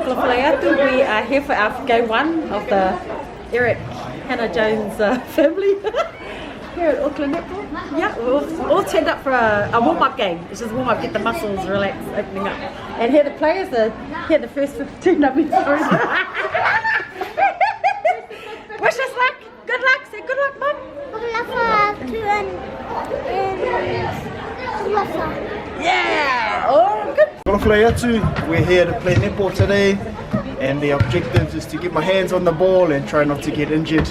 Magafaoa. We are here for our game 1 of the Erick, Hanna Jones family here at Auckland Netball. Yeah, we're all turned up for a warm-up game. It's just warm-up, get the muscles relaxed, opening up. And here the players are here, the first 15 of me. Wish us luck. Good luck. Say good luck, Mum. Yeah! Oh, good. We're here to play netball today, and the objective is to get my hands on the ball and try not to get injured.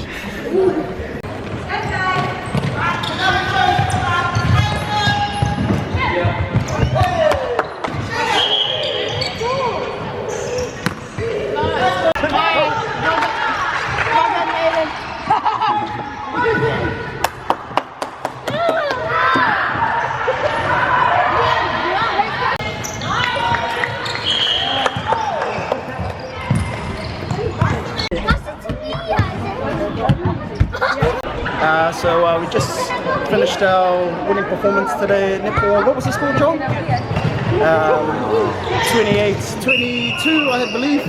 So we just finished our winning performance today at netball. What was the score, John? 28-22, I believe.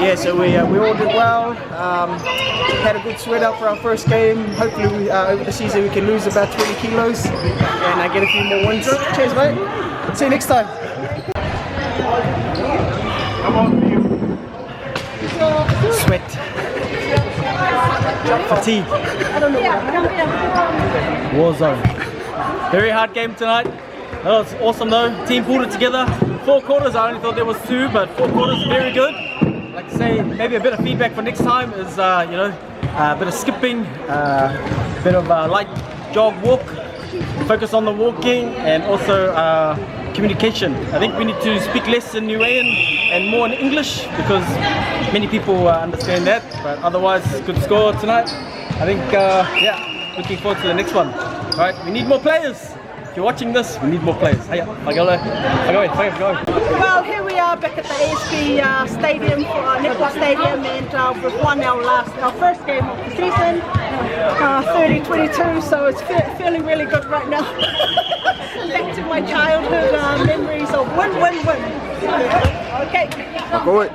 Yeah, so we all did well. Had a good sweat out for our first game. Hopefully over the season we can lose about 20 kilos and get a few more wins. Cheers, mate. See you next time. Come on, sweat. Fatigue. War zone. Very hard game tonight. That was awesome though. Team pulled it together. 4 quarters, I only thought there was 2, but 4 quarters very good. Like to say, maybe a bit of feedback for next time is, a bit of skipping, a bit of light jog walk, focus on the walking, and also communication. I think we need to speak less in Niuean and more in English because many people understand that, but otherwise good score tonight. I think, yeah, looking forward to the next one. Alright, we need more players. If you're watching this, we need more players. Hey, go. Well, here we are back at the ASB stadium, netball stadium, and we've won our first game of the season, 30-22, so it's feeling really good right now. Back to my childhood memories of win. Okay. Go it.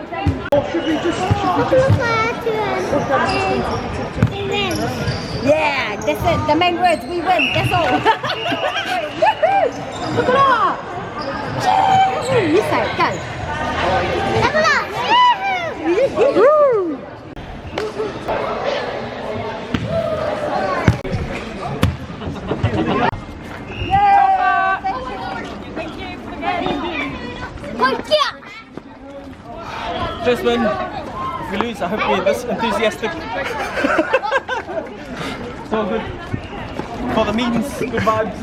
Yeah, that's it. The main words, we win. That's all. Look at that. You say it, go. Look at that. First win. If we lose, I hope we're this enthusiastic. It's all good. For the meetings, good vibes.